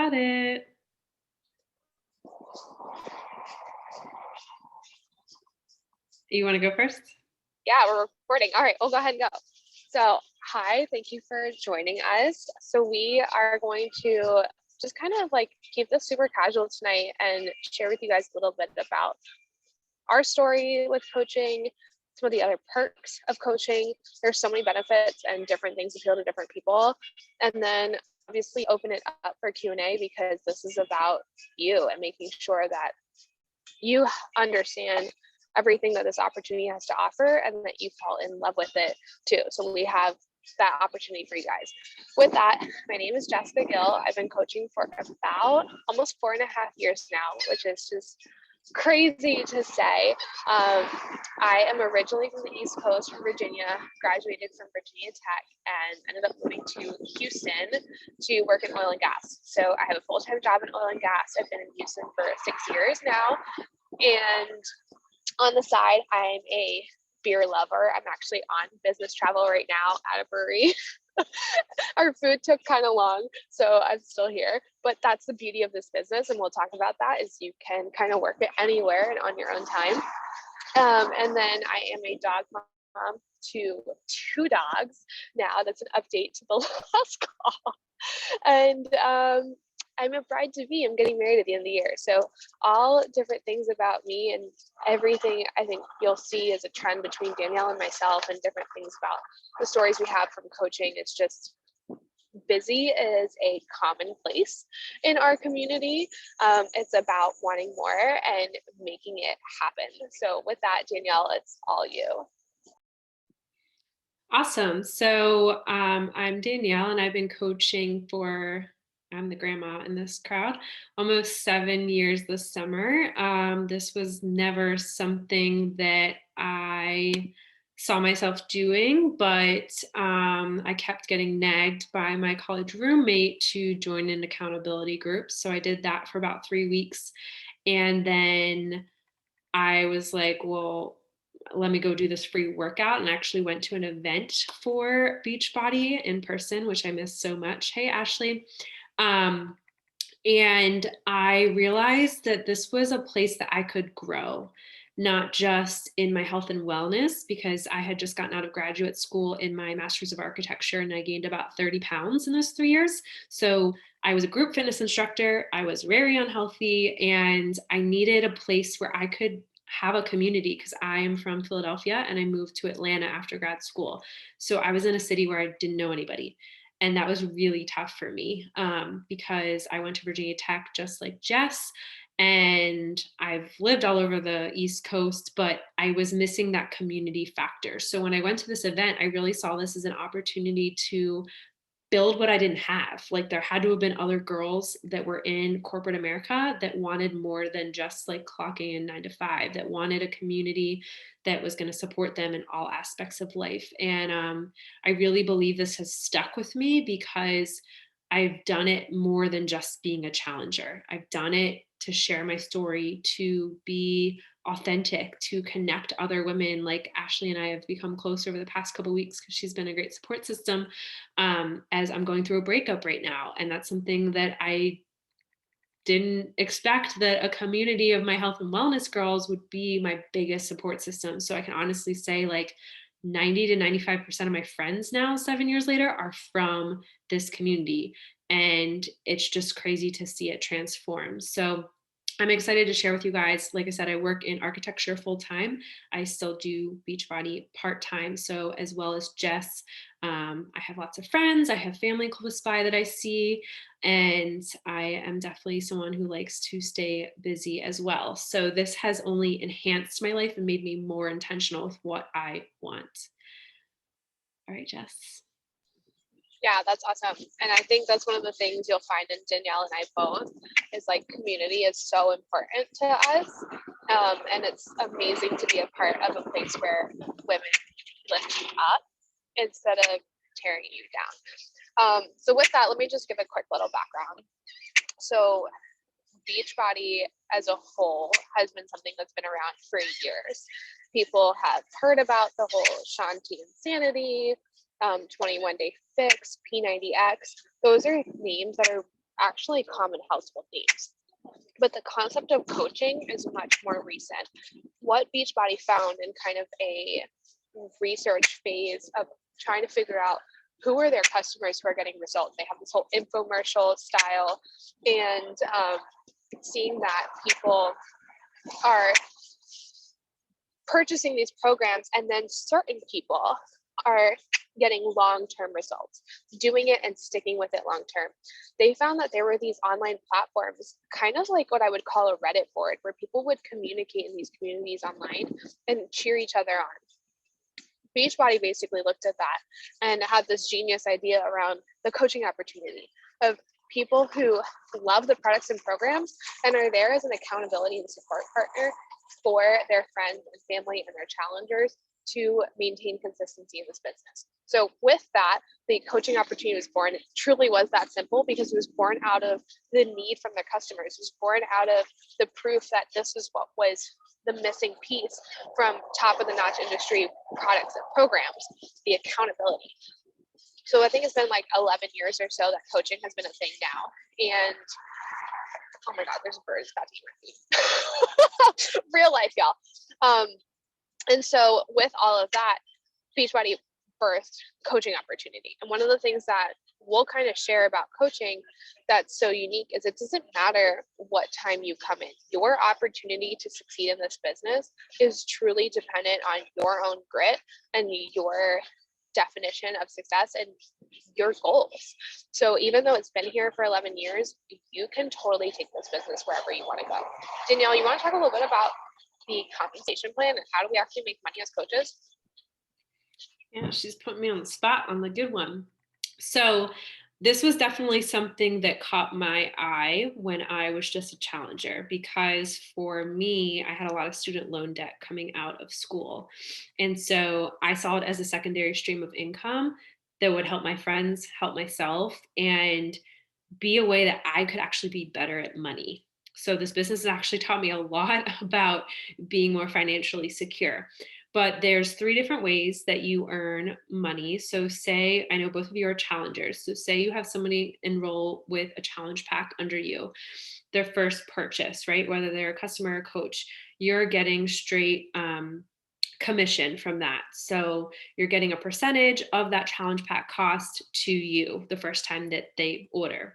got it. You want to go first? Yeah, we're recording. All right, we'll go ahead and go. So, hi, thank you for joining us. So we are going to just kind of like keep this super casual tonight and share with you guys a little bit about our story with coaching, some of the other perks of coaching. There's so many benefits and different things appeal to different people. And then obviously open it up for Q&A because this is about you and making sure that you understand everything that this opportunity has to offer and that you fall in love with it too. So we have that opportunity for you guys. With that, my name is Jessica Gill. I've been coaching for about almost 4.5 years now, which is just crazy to say. I am originally from the East Coast, from Virginia, graduated from Virginia Tech, and ended up moving to Houston to work in oil and gas. So I have a full-time job in oil and gas. I've been in Houston for 6 years now. And on the side, I'm a beer lover. I'm actually on business travel right now at a brewery. Our food took kind of long, so I'm still here. But that's the beauty of this business, and we'll talk about that, is you can kind of work it anywhere and on your own time. And then I am a dog mom to 2 dogs now. That's an update to the last call. And I'm a bride to be. I'm getting married at the end of the year. So all different things about me and everything I think you'll see is a trend between Danielle and myself, and different things about the stories we have from coaching. It's just busy is a commonplace in our community. It's about wanting more and making it happen. So with that, Danielle, it's all you. Awesome. So I'm Danielle, and I've been coaching for, I'm the grandma in this crowd, almost 7 years this summer. This was never something that I saw myself doing, but I kept getting nagged by my college roommate to join an accountability group. So I did that for about 3 weeks. And then I was like, well, let me go do this free workout, and actually went to an event for Beachbody in person, which I miss so much. Hey, Ashley. And I realized that this was a place that I could grow, not just in my health and wellness, because I had just gotten out of graduate school in my master's of architecture, and I gained about 30 pounds in those 3 years. So I was a group fitness instructor. I was very unhealthy, and I needed a place where I could have a community, because I am from Philadelphia and I moved to Atlanta after grad school. So I was in a city where I didn't know anybody. And that was really tough for me because I went to Virginia Tech just like Jess, and I've lived all over the East Coast, but I was missing that community factor. So when I went to this event, I really saw this as an opportunity to build what I didn't have. Like, there had to have been other girls that were in corporate America that wanted more than just like clocking in 9 to 5, that wanted a community that was going to support them in all aspects of life. And I really believe this has stuck with me because I've done it more than just being a challenger. I've done it to share my story, to be authentic, to connect other women. Like Ashley and I have become close over the past couple of weeks because she's been a great support system as I'm going through a breakup right now. And that's something that I didn't expect, that a community of my health and wellness girls would be my biggest support system. So I can honestly say like 90 to 95% of my friends now, 7 years later, are from this community. And it's just crazy to see it transform. So I'm excited to share with you guys. Like I said, I work in architecture full time. I still do Beachbody part time. So as well as Jess, I have lots of friends. I have family close by that I see. And I am definitely someone who likes to stay busy as well. So this has only enhanced my life and made me more intentional with what I want. All right, Jess. Yeah, that's awesome. And I think that's one of the things you'll find in Danielle and I both is like community is so important to us. And it's amazing to be a part of a place where women lift you up instead of tearing you down. So with that, let me just give a quick little background. So Beachbody as a whole has been something that's been around for years. People have heard about the whole Shaun T Insanity, 21 Day Fix, P90X. Those are names that are actually common household names. But the concept of coaching is much more recent. What Beachbody found in kind of a research phase of trying to figure out who are their customers who are getting results. They have this whole infomercial style, and seeing that people are purchasing these programs, and then certain people are getting long-term results, doing it and sticking with it long-term. They found that there were these online platforms, kind of like what I would call a Reddit board, where people would communicate in these communities online and cheer each other on. Beachbody basically looked at that and had this genius idea around the coaching opportunity of people who love the products and programs and are there as an accountability and support partner for their friends and family and their challengers to maintain consistency in this business. So with that, the coaching opportunity was born. It truly was that simple because it was born out of the need from their customers. It was born out of the proof that this was what was the missing piece from top of the notch industry products and programs, the accountability. So I think it's been like 11 years or so that coaching has been a thing now. And oh my God, there's birds about to eat my feet. Real life, y'all. And so with all of that, Beachbody birthed coaching opportunity. And one of the things that we'll kind of share about coaching that's so unique is it doesn't matter what time you come in. Your opportunity to succeed in this business is truly dependent on your own grit and your definition of success and your goals. So even though it's been here for 11 years, you can totally take this business wherever you want to go. Danielle, you want to talk a little bit about the compensation plan and how do we actually make money as coaches? Yeah, she's put me on the spot on the good one. So this was definitely something that caught my eye when I was just a challenger, because for me, I had a lot of student loan debt coming out of school. And so I saw it as a secondary stream of income that would help my friends, help myself, and be a way that I could actually be better at money. So this business has actually taught me a lot about being more financially secure. But there's three different ways that you earn money. So say, I know both of you are challengers. So say you have somebody enroll with a challenge pack under you, their first purchase, right? Whether they're a customer or coach, you're getting straight commission from that. So you're getting a percentage of that challenge pack cost to you the first time that they order.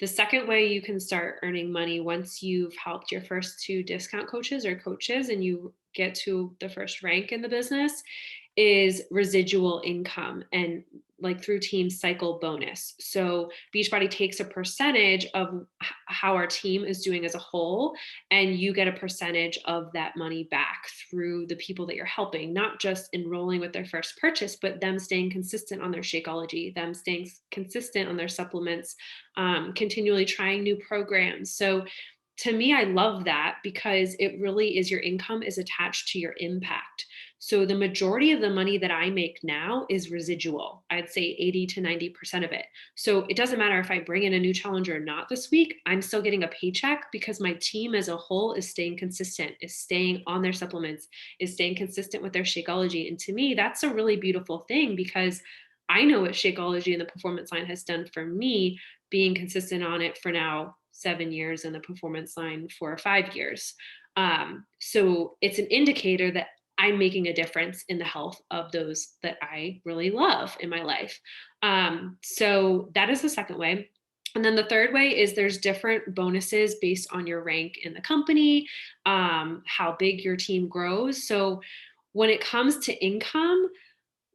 The second way you can start earning money once you've helped your first two discount coaches or coaches and you get to the first rank in the business is residual income and like through team cycle bonus. So Beachbody takes a percentage of how our team is doing as a whole, and you get a percentage of that money back through the people that you're helping, not just enrolling with their first purchase, but them staying consistent on their Shakeology, them staying consistent on their supplements, continually trying new programs. So to me, I love that because it really is your income is attached to your impact. So the majority of the money that I make now is residual. I'd say 80 to 90% of it. So it doesn't matter if I bring in a new challenger or not this week, I'm still getting a paycheck because my team as a whole is staying consistent, is staying on their supplements, is staying consistent with their Shakeology. And to me, that's a really beautiful thing because I know what Shakeology and the Performance Line has done for me, being consistent on it for now 7 years and the Performance Line for 5 years. So it's an indicator that I'm making a difference in the health of those that I really love in my life. So that is the second way. And then the third way is there's different bonuses based on your rank in the company, how big your team grows. So when it comes to income,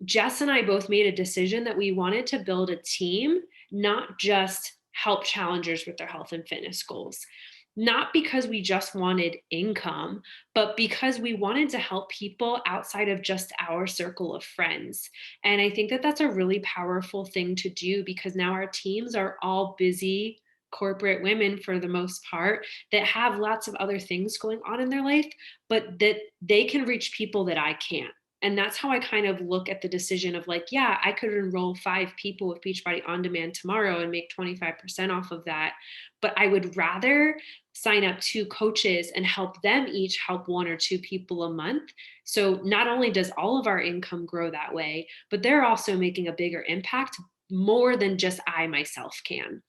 Jess and I both made a decision that we wanted to build a team, not just help challengers with their health and fitness goals. Not because we just wanted income, but because we wanted to help people outside of just our circle of friends. And I think that that's a really powerful thing to do because now our teams are all busy corporate women for the most part that have lots of other things going on in their life, but that they can reach people that I can't. And that's how I kind of look at the decision of like, yeah, I could enroll 5 people with Beachbody On Demand tomorrow and make 25% off of that. But I would rather sign up 2 coaches and help them each help 1 or 2 people a month. So not only does all of our income grow that way, but they're also making a bigger impact more than just I myself can.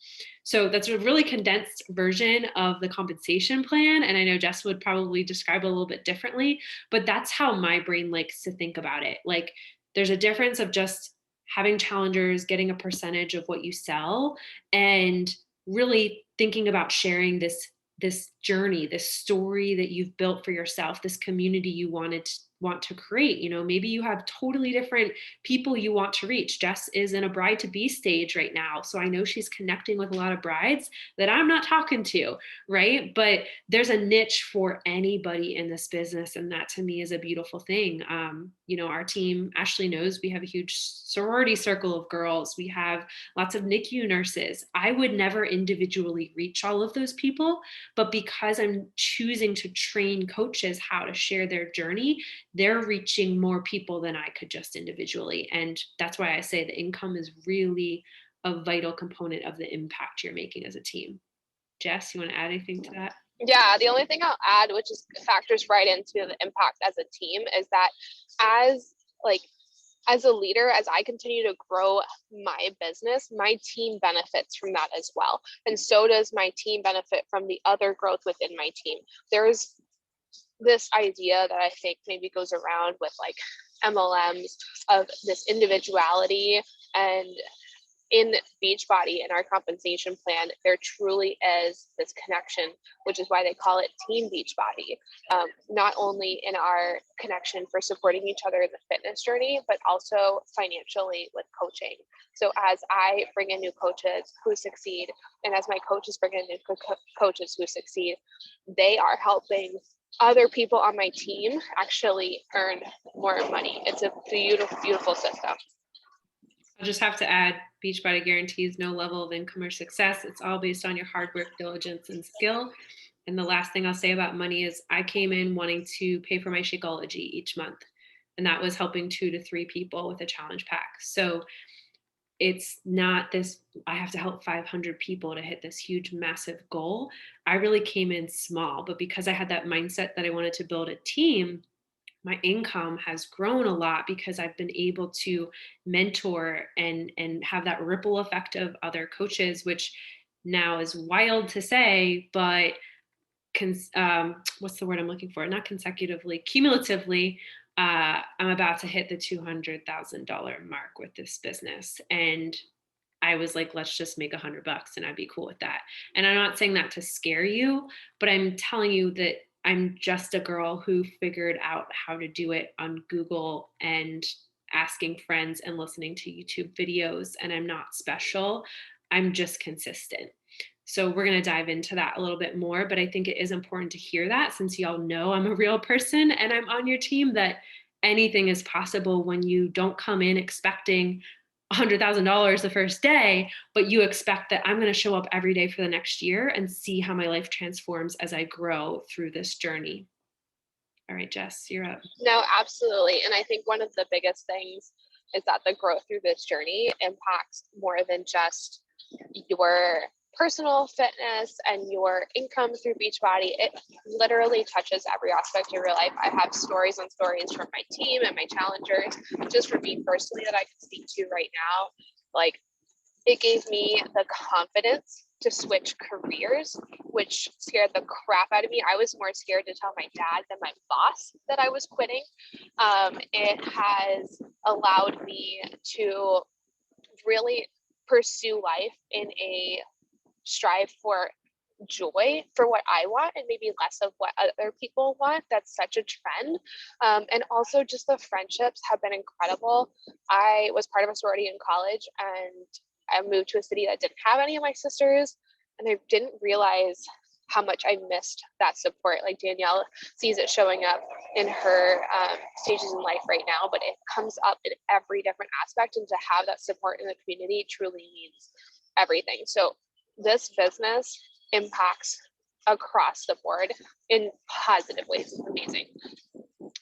So that's a really condensed version of the compensation plan. And I know Jess would probably describe it a little bit differently, but that's how my brain likes to think about it. Like there's a difference of just having challengers, getting a percentage of what you sell, and really thinking about sharing this journey, this story that you've built for yourself, this community you want to create. You know, maybe you have totally different people you want to reach. Jess is in a bride to be stage right now, so I know she's connecting with a lot of brides that I'm not talking to, right? But there's a niche for anybody in this business, and that to me is a beautiful thing. You know, our team, Ashley knows, we have a huge sorority circle of girls. We have lots of NICU nurses. I would never individually reach all of those people, but because I'm choosing to train coaches how to share their journey, they're reaching more people than I could just individually. And that's why I say the income is really a vital component of the impact you're making as a team. Jess, you want to add anything to that? Yeah, the only thing I'll add, which is factors right into the impact as a team, is that as like as a leader, as I continue to grow my business, my team benefits from that as well. And so does my team benefit from the other growth within my team. There's this idea that I think maybe goes around with like MLMs of this individuality, and in Beachbody, in our compensation plan, there truly is this connection, which is why they call it Team Beachbody. Not only in our connection for supporting each other in the fitness journey, but also financially with coaching. So as I bring in new coaches who succeed, and as my coaches bring in new coaches who succeed, they are helping other people on my team actually earn more money. It's a beautiful, beautiful system. I'll just have to add, Beachbody guarantees no level of income or success. It's all based on your hard work, diligence, and skill. And the last thing I'll say about money is I came in wanting to pay for my Shakeology each month. And that was helping 2 to 3 people with a challenge pack. So it's not this, I have to help 500 people to hit this huge, massive goal. I really came in small, but because I had that mindset that I wanted to build a team, my income has grown a lot because I've been able to mentor and have that ripple effect of other coaches, which now is wild to say, but what's the word I'm looking for? Not consecutively, cumulatively, I'm about to hit the $200,000 mark with this business. And I was like, let's just make $100 and I'd be cool with that. And I'm not saying that to scare you, but I'm telling you that I'm just a girl who figured out how to do it on Google and asking friends and listening to YouTube videos. And I'm not special. I'm just consistent. So we're going to dive into that a little bit more, but I think it is important to hear that, since y'all know I'm a real person and I'm on your team, that anything is possible when you don't come in expecting $100,000 the first day, but you expect that I'm going to show up every day for the next year and see how my life transforms as I grow through this journey. All right, Jess, you're up. No, absolutely. And I think one of the biggest things is that the growth through this journey impacts more than just your personal fitness and your income through Beachbody. It literally touches every aspect of your life. I have stories on stories from my team and my challengers, just for me personally, that I can speak to right now. Like, it gave me the confidence to switch careers, which scared the crap out of me. I was more scared to tell my dad than my boss that I was quitting. It has allowed me to really pursue life in a strive for joy for what I want and maybe less of what other people want. That's such a trend. And also just the friendships have been incredible. I was part of a sorority in college, and I moved to a city that didn't have any of my sisters, and I didn't realize how much I missed that support. Like, Danielle sees it showing up in her stages in life right now, but it comes up in every different aspect, and to have that support in the community truly means everything. So this business impacts across the board in positive ways. It's amazing.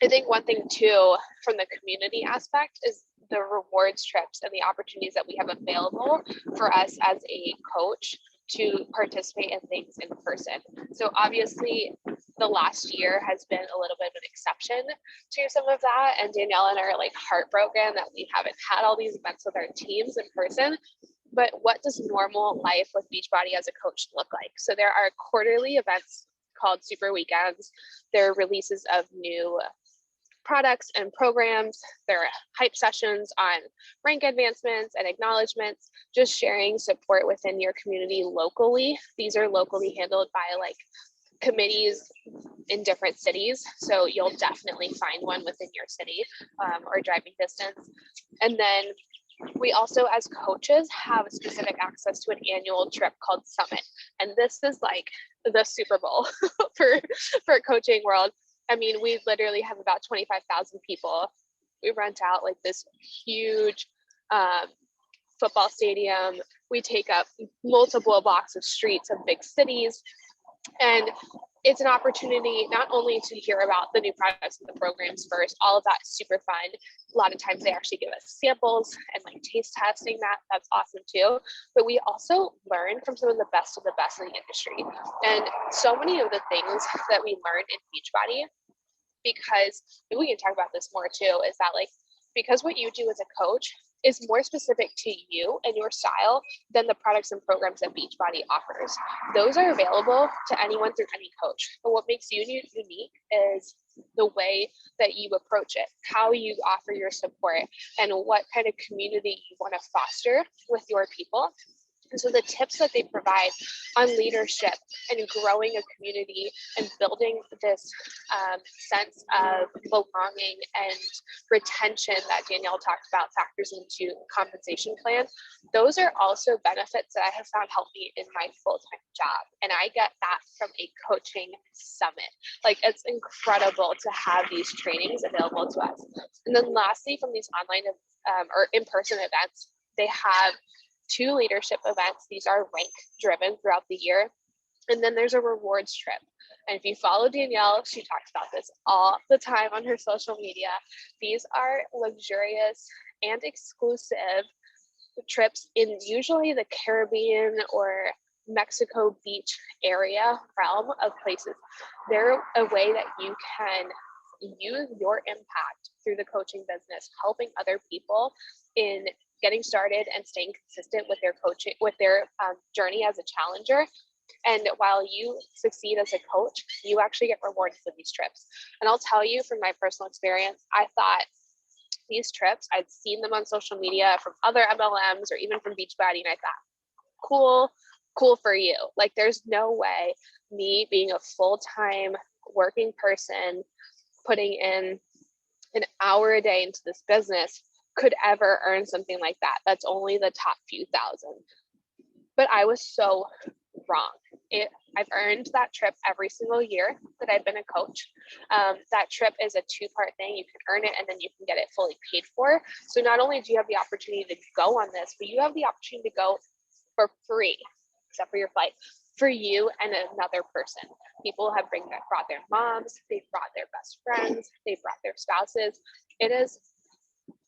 I think one thing too, from the community aspect, is the rewards trips and the opportunities that we have available for us as a coach to participate in things in person. So obviously the last year has been a little bit of an exception to some of that. And Danielle and I are like heartbroken that we haven't had all these events with our teams in person. But what does normal life with Beachbody as a coach look like? So there are quarterly events called Super Weekends. There are releases of new products and programs. There are hype sessions on rank advancements and acknowledgements, just sharing support within your community locally. These are locally handled by like committees in different cities. So you'll definitely find one within your city or driving distance. And then we also, as coaches, have specific access to an annual trip called Summit. And this is like the Super Bowl for coaching world. I mean, we literally have about 25,000 people. We rent out like this huge football stadium. We take up multiple blocks of streets of big cities. And it's an opportunity not only to hear about the new products and the programs first, all of that's super fun. A lot of times they actually give us samples and like taste testing that's awesome too. But we also learn from some of the best in the industry. And so many of the things that we learn in Beachbody, because we can talk about this more too, is that like, because what you do as a coach is more specific to you and your style than the products and programs that Beachbody offers. Those are available to anyone through any coach. But what makes you unique is the way that you approach it, how you offer your support, and what kind of community you want to foster with your people. And so the tips that they provide on leadership and growing a community and building this sense of belonging and retention that Danielle talked about factors into compensation plan, those are also benefits that I have found help me in my full-time job. And I get that from a coaching summit. Like, it's incredible to have these trainings available to us. And then lastly, from these online or in-person events, they have 2 leadership events. These are rank driven throughout the year. And then there's a rewards trip. And if you follow Danielle, she talks about this all the time on her social media. These are luxurious and exclusive trips in usually the Caribbean or Mexico Beach area realm of places. They're a way that you can use your impact through the coaching business, helping other people in getting started and staying consistent with their coaching, with their journey as a challenger. And while you succeed as a coach, you actually get rewarded for these trips. And I'll tell you from my personal experience, I thought these trips, I'd seen them on social media from other MLMs or even from Beachbody, and I thought, cool for you. Like, there's no way me being a full-time working person, putting in an hour a day into this business, could ever earn something like that. That's only the top few thousand. But I was so wrong. I've earned that trip every single year that I've been a coach. That trip is a 2-part thing. You can earn it and then you can get it fully paid for. So not only do you have the opportunity to go on this, but you have the opportunity to go for free, except for your flight, for you and another person. People have brought their moms, they've brought their best friends, they've brought their spouses. It is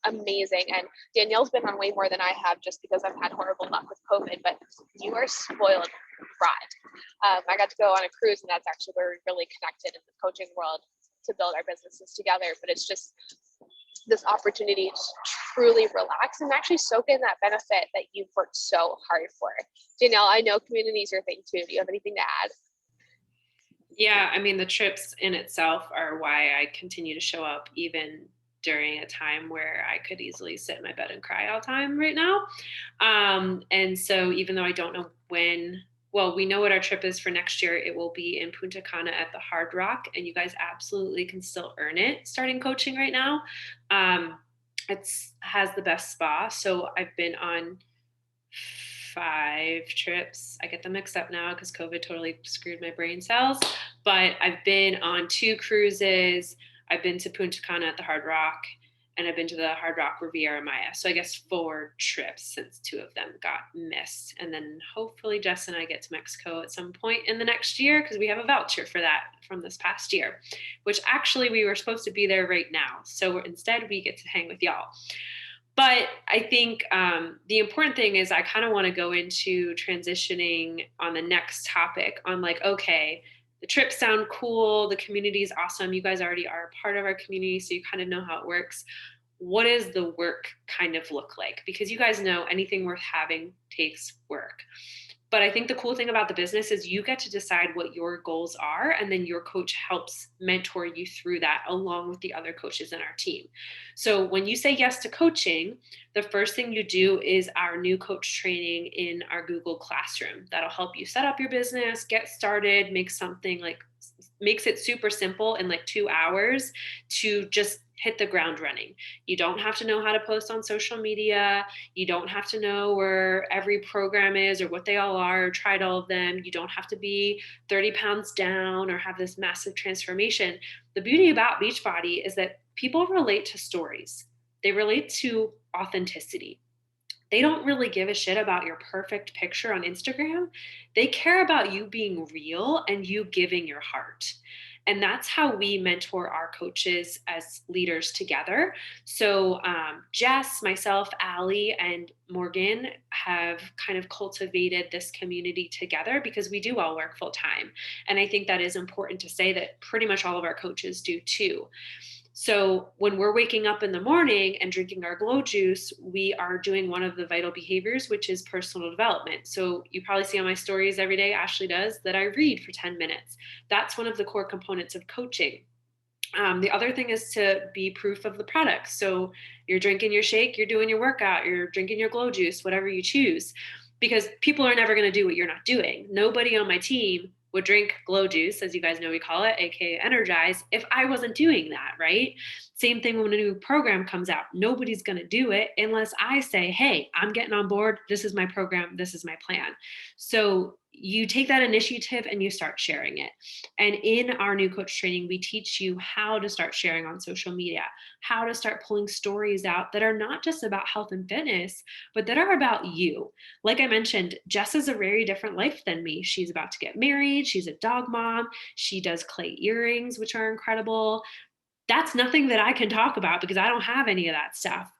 amazing. And Danielle's been on way more than I have just because I've had horrible luck with COVID, but you are spoiled rotten. I got to go on a cruise, and that's actually where we really connected in the coaching world to build our businesses together. But it's just this opportunity to truly relax and actually soak in that benefit that you've worked so hard for. Danielle, I know community's your thing too. Do you have anything to add? Yeah, I mean, the trips in itself are why I continue to show up even during a time where I could easily sit in my bed and cry all the time right now. And so even though I don't know when, well, we know what our trip is for next year. It will be in Punta Cana at the Hard Rock, and you guys absolutely can still earn it starting coaching right now. It's has the best spa. So I've been on 5 trips. I get them mixed up now because COVID totally screwed my brain cells. But I've been on 2 cruises. I've been to Punta Cana at the Hard Rock, and I've been to the Hard Rock Riviera Maya. So I guess 4 trips since 2 of them got missed. And then hopefully Jess and I get to Mexico at some point in the next year because we have a voucher for that from this past year, which actually we were supposed to be there right now. So instead we get to hang with y'all. But I think the important thing is I kind of want to go into transitioning on the next topic on like, okay, the trips sound cool. The community is awesome. You guys already are a part of our community, so you kind of know how it works. What does the work kind of look like? Because you guys know anything worth having takes work. But I think the cool thing about the business is you get to decide what your goals are, and then your coach helps mentor you through that along with the other coaches in our team. So when you say yes to coaching, the first thing you do is our new coach training in our Google Classroom. That'll help you set up your business, get started, make something like makes it super simple in like 2 hours to just hit the ground running. You don't have to know how to post on social media. You don't have to know where every program is or what they all are, or tried all of them. You don't have to be 30 pounds down or have this massive transformation. The beauty about Beachbody is that people relate to stories, they relate to authenticity. They don't really give a shit about your perfect picture on Instagram. They care about you being real and you giving your heart. And that's how we mentor our coaches as leaders together. So, Jess, myself, Allie, and Morgan have kind of cultivated this community together because we do all work full time. And I think that is important to say that pretty much all of our coaches do too. So when we're waking up in the morning and drinking our glow juice, we are doing one of the vital behaviors, which is personal development. So you probably see on my stories every day, Ashley does, that I read for 10 minutes. That's one of the core components of coaching. The other thing is to be proof of the product. So you're drinking your shake, you're doing your workout, you're drinking your glow juice, whatever you choose, because people are never going to do what you're not doing. Nobody on my team would drink glow juice, as you guys know we call it, aka Energize, if I wasn't doing that, right? Same thing when a new program comes out. Nobody's going to do it unless I say, hey, I'm getting on board. This is my program. This is my plan. So you take that initiative and you start sharing it. And in our new coach training, we teach you how to start sharing on social media, how to start pulling stories out that are not just about health and fitness, but that are about you. Like I mentioned, Jess has a very different life than me. She's about to get married. She's a dog mom. She does clay earrings, which are incredible. That's nothing that I can talk about because I don't have any of that stuff.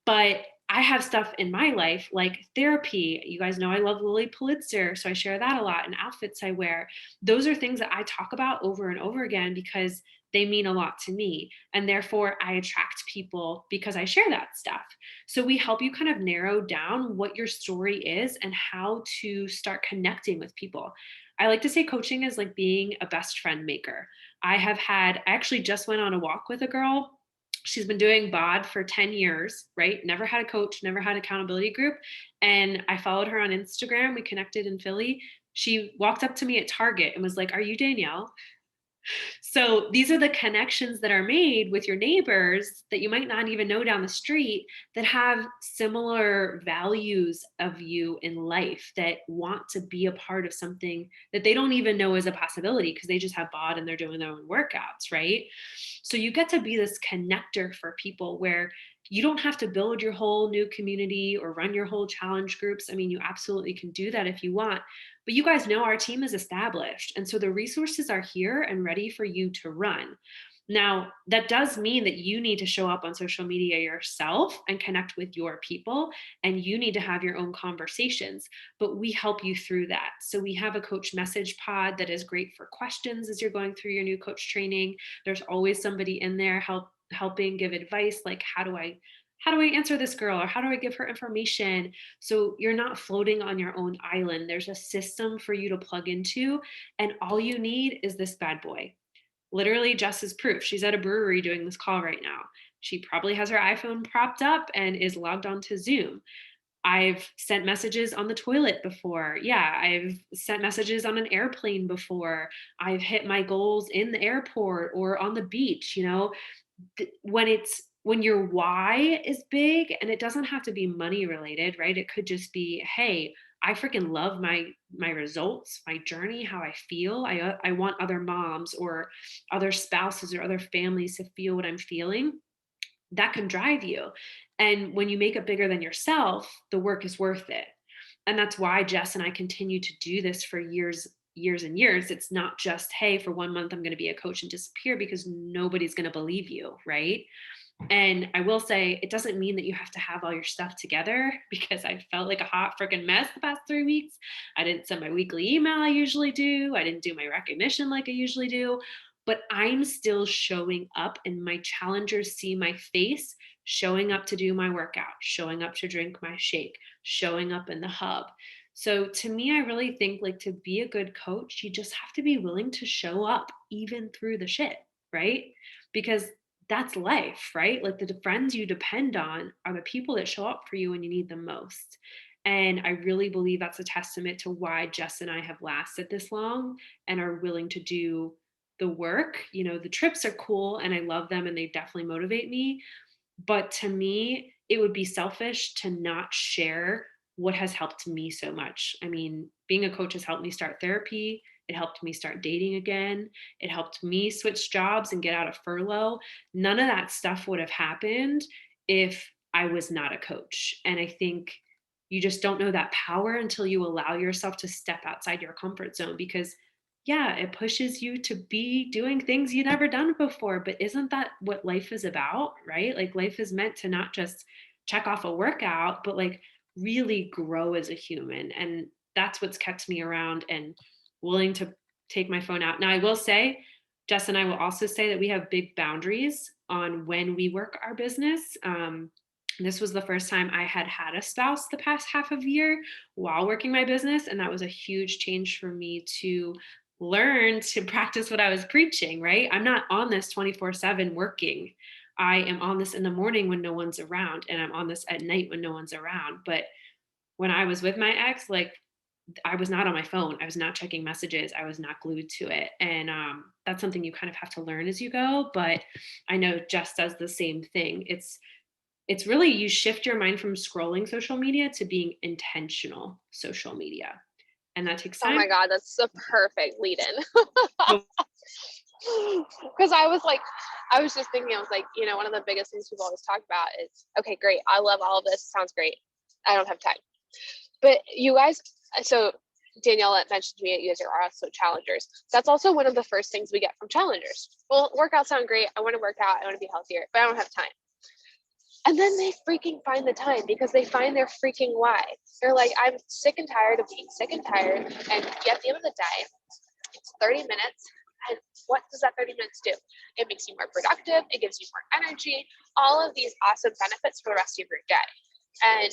But I have stuff in my life like therapy. You guys know I love Lily Pulitzer, so I share that a lot, and outfits I wear. Those are things that I talk about over and over again because they mean a lot to me. And therefore, I attract people because I share that stuff. So we help you kind of narrow down what your story is and how to start connecting with people. I like to say coaching is like being a best friend maker. I actually just went on a walk with a girl. She's been doing BOD for 10 years, right? Never had a coach, never had accountability group. And I followed her on Instagram. We connected in Philly. She walked up to me at Target and was like, "Are you Danielle?" So these are the connections that are made with your neighbors that you might not even know down the street that have similar values of you in life, that want to be a part of something that they don't even know is a possibility because they just have BOD and they're doing their own workouts, right? So you get to be this connector for people where you don't have to build your whole new community or run your whole challenge groups. I mean, you absolutely can do that if you want, but you guys know our team is established. And so the resources are here and ready for you to run. Now, that does mean that you need to show up on social media yourself and connect with your people, and you need to have your own conversations, but we help you through that. So we have a coach message pod that is great for questions as you're going through your new coach training. There's always somebody in there helping give advice like how do I answer this girl, or how do I give her information? So you're not floating on your own island. There's a system for you to plug into, and all you need is this bad boy. Literally, Jess is proof. She's at a brewery doing this call right now. She probably has her iPhone propped up and is logged on to Zoom. I've sent messages on the toilet before. Yeah, I've sent messages on an airplane before. I've hit my goals in the airport or on the beach. When your why is big, and it doesn't have to be money related, right? It could just be, hey, I freaking love my results, my journey, how I feel. I want other moms or other spouses or other families to feel what I'm feeling. That can drive you. And when you make it bigger than yourself, the work is worth it. And that's why Jess and I continue to do this for years and years. It's not just, hey, for 1 month I'm going to be a coach and disappear, because nobody's going to believe you, right? And I will say, it doesn't mean that you have to have all your stuff together, because I felt like a hot freaking mess the past 3 weeks. I didn't send my weekly email I usually do. I didn't do my recognition like I usually do. But I'm still showing up, and my challengers see my face showing up to do my workout, showing up to drink my shake, showing up in the hub. So to me, I really think like to be a good coach, you just have to be willing to show up even through the shit, right? Because that's life, right? Like the friends you depend on are the people that show up for you when you need them most. And I really believe that's a testament to why Jess and I have lasted this long and are willing to do the work. You know, the trips are cool and I love them and they definitely motivate me. But to me, it would be selfish to not share what has helped me so much. I mean, being a coach has helped me start therapy. It helped me start dating again. It helped me switch jobs and get out of furlough. None of that stuff would have happened if I was not a coach. And I think you just don't know that power until you allow yourself to step outside your comfort zone, because yeah, it pushes you to be doing things you never done before. But isn't that what life is about, right? Like life is meant to not just check off a workout, but like really grow as a human. And that's what's kept me around and willing to take my phone out. Now, I will say, Jess and I will also say that we have big boundaries on when we work our business. This was the first time I had had a spouse the past half of year while working my business. And that was a huge change for me to learn to practice what I was preaching, right? I'm not on this 24/7 working. I am on this in the morning when no one's around, and I'm on this at night when no one's around. But when I was with my ex, like I was not on my phone. I was not checking messages. I was not glued to it. And that's something you kind of have to learn as you go. But I know Jess does the same thing. It's really, you shift your mind from scrolling social media to being intentional social media. And that takes Oh time. my God, that's a perfect lead in. So Because I was just thinking, I was like, you know, one of the biggest things people always talk about is, okay, great. I love all of this. Sounds great. I don't have time. But you guys, so Danielle mentioned to me that you guys are also challengers. That's also one of the first things we get from challengers. Well, workouts sound great. I want to work out. I want to be healthier, but I don't have time. And then they freaking find the time because they find their freaking why. They're like, I'm sick and tired of being sick and tired. And at the end of the day, it's 30 minutes. And what does that 30 minutes do? It makes you more productive. It gives you more energy, all of these awesome benefits for the rest of your day. And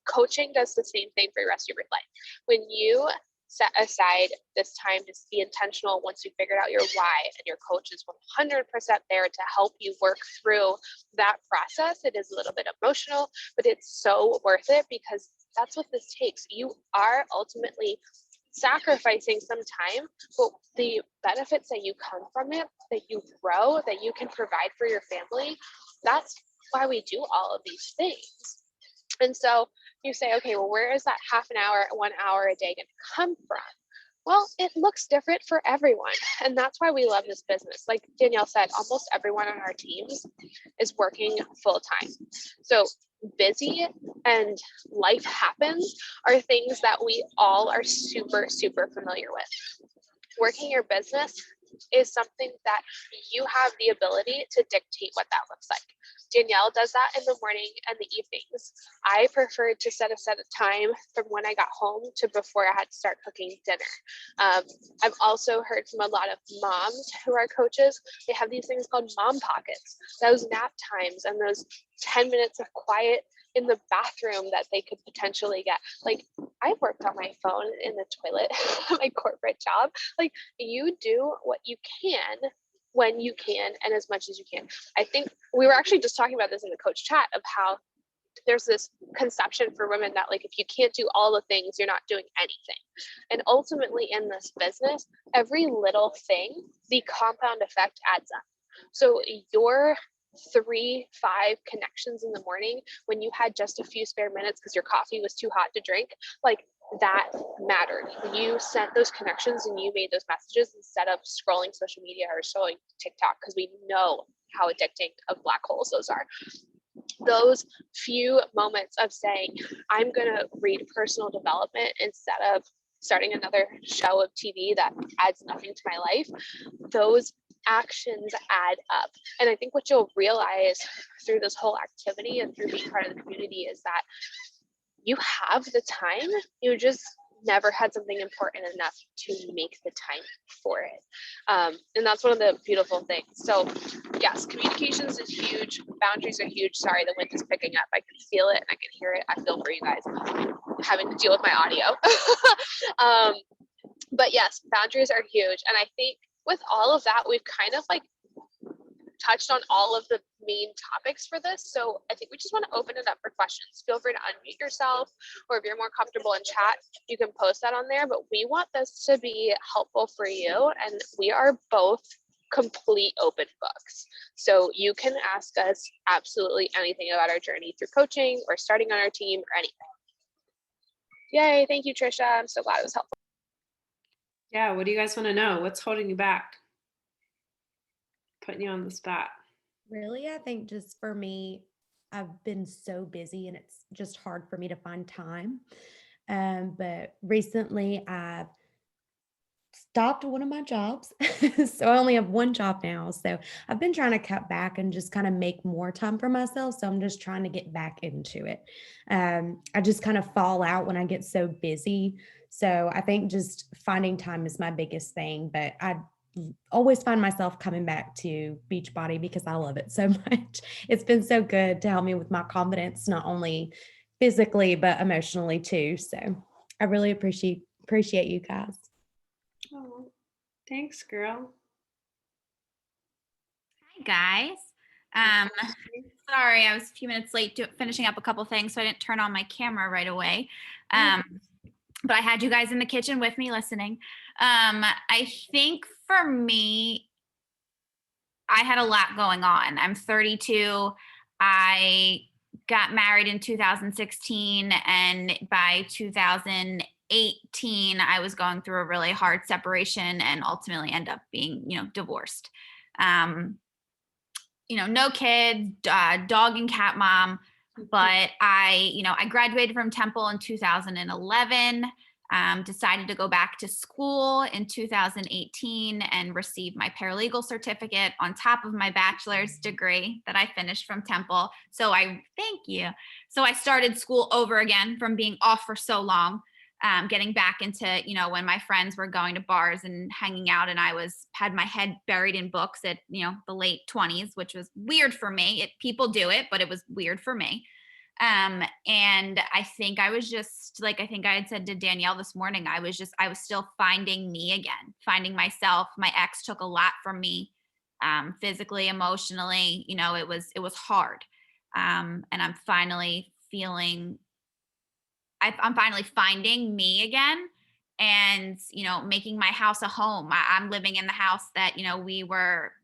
coaching does the same thing for the rest of your life. When you set aside this time to be intentional, once you figured out your why and your coach is 100% there to help you work through that process, it is a little bit emotional, but it's so worth it because that's what this takes. You are ultimately sacrificing some time, but the benefits that you come from it, that you grow, that you can provide for your family, that's why we do all of these things. And so you say, okay, well, where is that half an hour, 1 hour a day going to come from? Well, it looks different for everyone. And that's why we love this business. Like Danielle said, almost everyone on our teams is working full time. So busy and life happens are things that we all are super, super familiar with. Working your business is something that you have the ability to dictate what that looks like. Danielle does that in the morning and the evenings. I prefer to set a time from when I got home to before I had to start cooking dinner. I've also heard from a lot of moms who are coaches. They have these things called mom pockets, those nap times and those 10 minutes of quiet in the bathroom that they could potentially get. Like I worked on my phone in the toilet at my corporate job. Like you do what you can when you can and as much as you can. I think we were actually just talking about this in the coach chat of how there's this conception for women that like if you can't do all the things, you're not doing anything. And ultimately in this business, every little thing, the compound effect adds up. So your 3-5 connections in the morning when you had just a few spare minutes because your coffee was too hot to drink, like that mattered. You sent those connections and you made those messages instead of scrolling social media or scrolling TikTok, because we know how addicting of black holes those are. Those few moments of saying, I'm going to read personal development instead of starting another show of TV that adds nothing to my life, those actions add up. And I think what you'll realize through this whole activity and through being part of the community is that you have the time, you just never had something important enough to make the time for it. And that's one of the beautiful things. So yes, communications is huge. Boundaries are huge. Sorry, the wind is picking up. I can feel it and I can hear it. I feel for you guys having to deal with my audio. But yes, boundaries are huge. And I think with all of that, we've kind of like touched on all of the main topics for this. So I think we just want to open it up for questions. Feel free to unmute yourself, or if you're more comfortable in chat, you can post that on there. But we want this to be helpful for you. And we are both complete open books. So you can ask us absolutely anything about our journey through coaching or starting on our team or anything. Yay, thank you, Trisha. I'm so glad it was helpful. Yeah, what do you guys want to know? What's holding you back? Putting you on the spot. Really, I think just for me, I've been so busy and it's just hard for me to find time. But recently I've stopped one of my jobs. So I only have one job now. So I've been trying to cut back and just kind of make more time for myself. So I'm just trying to get back into it. I just kind of fall out when I get so busy. So I think just finding time is my biggest thing. But I always find myself coming back to Beachbody because I love it so much. It's been so good to help me with my confidence, not only physically, but emotionally too. So I really appreciate you guys. Oh, thanks, girl. Hi, guys. Sorry, I was a few minutes late finishing up a couple things, so I didn't turn on my camera right away. But I had you guys in the kitchen with me listening. I think for me, I had a lot going on. I'm 32. I got married in 2016, and by 2018, I was going through a really hard separation and ultimately end up being, divorced. No kids, dog and cat mom, but I graduated from Temple in 2011. Decided to go back to school in 2018 and receive my paralegal certificate on top of my bachelor's degree that I finished from Temple. Thank you. So I started school over again from being off for so long, getting back into, when my friends were going to bars and hanging out, and I had my head buried in books at, the late 20s, which was weird for me. People do it, but it was weird for me. And I think I was just like, I think I had said to Danielle this morning, I was still finding me again, finding myself. My ex took a lot from me, physically, emotionally, it was hard. And I'm finally I'm finally finding me again and, making my house a home. I'm living in the house that, we were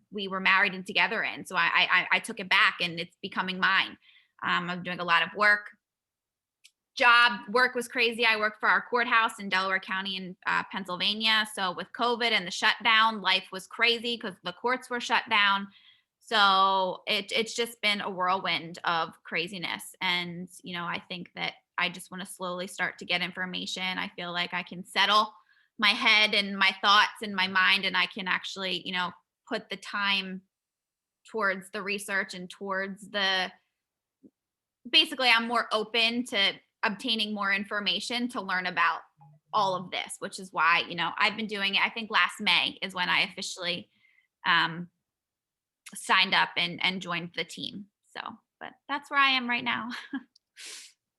married and together in. So I took it back and it's becoming mine. I'm doing a lot of work. Work was crazy. I worked for our courthouse in Delaware County in Pennsylvania. So with COVID and the shutdown, life was crazy because the courts were shut down. So it's just been a whirlwind of craziness. And, I think that I just want to slowly start to get information. I feel like I can settle my head and my thoughts and my mind, and I can actually, put the time towards the research and towards basically I'm more open to obtaining more information to learn about all of this, which is why, I've been doing it. I think last May is when I officially signed up and joined the team. So, but that's where I am right now.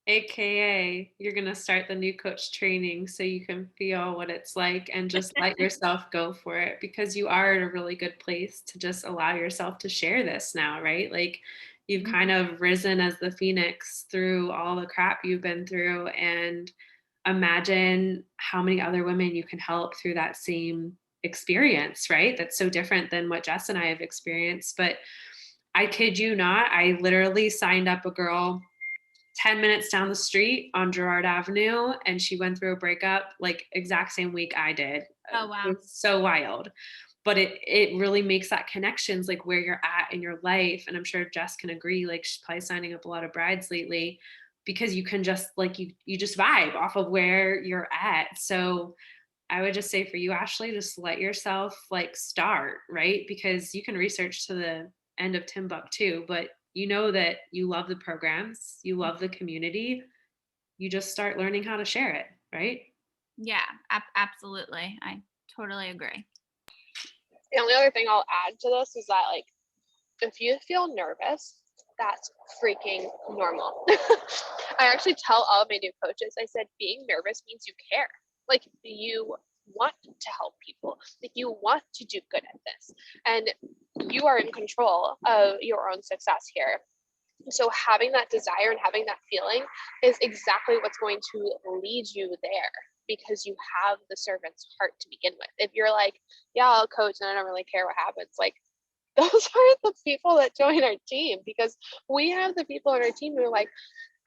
AKA, you're going to start the new coach training so you can feel what it's like and just let yourself go for it, because you are in a really good place to just allow yourself to share this now, right? Like you've kind of risen as the phoenix through all the crap you've been through, and imagine how many other women you can help through that same experience, right? That's so different than what Jess and I have experienced. But I kid you not, I literally signed up a girl 10 minutes down the street on Girard Avenue, and she went through a breakup like exact same week I did. Oh, wow. It's so wild. But it really makes that connections, like where you're at in your life. And I'm sure Jess can agree, like she's probably signing up a lot of brides lately because you can just like, you just vibe off of where you're at. So I would just say for you, Ashley, just let yourself like start, right? Because you can research to the end of Timbuktu, but you know that you love the programs, you love the community. You just start learning how to share it, right? Yeah, absolutely. I totally agree. The only other thing I'll add to this is that, like, if you feel nervous, that's freaking normal. I actually tell all of my new coaches, I said, being nervous means you care. Like, you want to help people, like, you want to do good at this, and you are in control of your own success here. So having that desire and having that feeling is exactly what's going to lead you there, because you have the servant's heart to begin with. If you're like, yeah, I'll coach and I don't really care what happens, like, those are the people that join our team, because we have the people on our team who are like,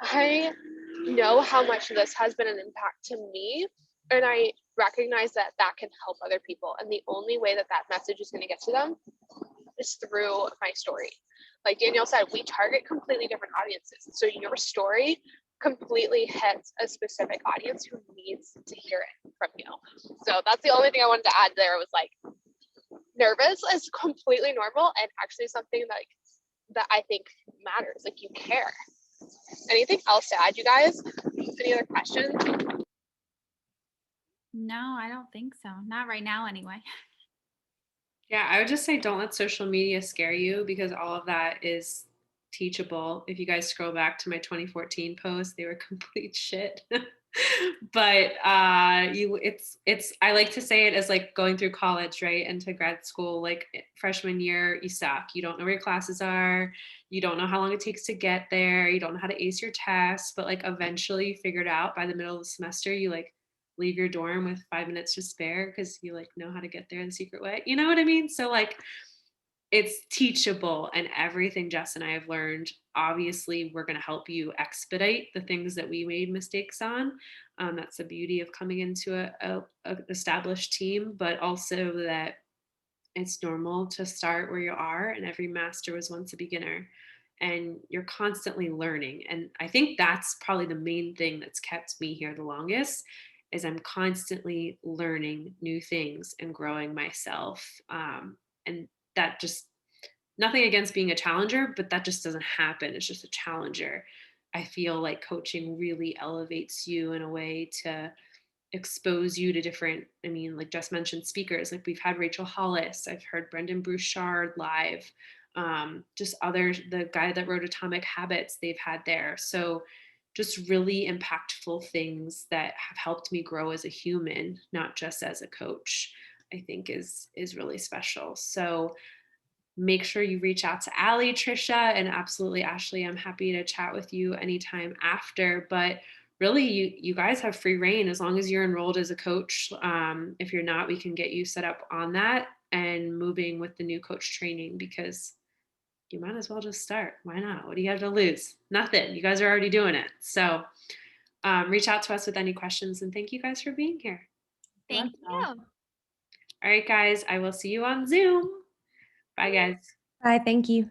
I know how much this has been an impact to me, and I recognize that that can help other people. And the only way that that message is going to get to them is through my story. Like Danielle said, we target completely different audiences. So your story completely hits a specific audience who needs to hear it from you. So that's the only thing I wanted to add there, was like, nervous is completely normal, and actually something like that I think matters. Like, you care. Anything else to add, you guys? Any other questions? No, I don't think so. Not right now, anyway. Yeah, I would just say don't let social media scare you, because all of that is teachable. If you guys scroll back to my 2014 posts, they were complete shit. But it's I like to say it as like going through college, right? And to grad school, like freshman year, you suck. You don't know where your classes are. You don't know how long it takes to get there. You don't know how to ace your tests, but like eventually you figure it out by the middle of the semester. You like leave your dorm with 5 minutes to spare because you like know how to get there the secret way. You know what I mean? So like it's teachable, and everything Jess and I have learned, obviously we're going to help you expedite the things that we made mistakes on. That's the beauty of coming into a established team, but also that it's normal to start where you are, and every master was once a beginner, and you're constantly learning. And I think that's probably the main thing that's kept me here the longest, is I'm constantly learning new things and growing myself. And that just, nothing against being a challenger, but that just doesn't happen. It's just a challenger. I feel like coaching really elevates you in a way to expose you to different, I mean, like just mentioned speakers, like we've had Rachel Hollis, I've heard Brendan Bouchard live, just others, the guy that wrote Atomic Habits, they've had there. So just really impactful things that have helped me grow as a human, not just as a coach, I think is really special. So make sure you reach out to Allie, Trisha, and absolutely Ashley. I'm happy to chat with you anytime after. But really, you guys have free reign as long as you're enrolled as a coach. If you're not, we can get you set up on that and moving with the new coach training, because you might as well just start. Why not? What do you have to lose? Nothing. You guys are already doing it. So reach out to us with any questions, and thank you guys for being here. Thank Love y'all. you. All right, guys, I will see you on Zoom. Bye, guys. Bye. Thank you.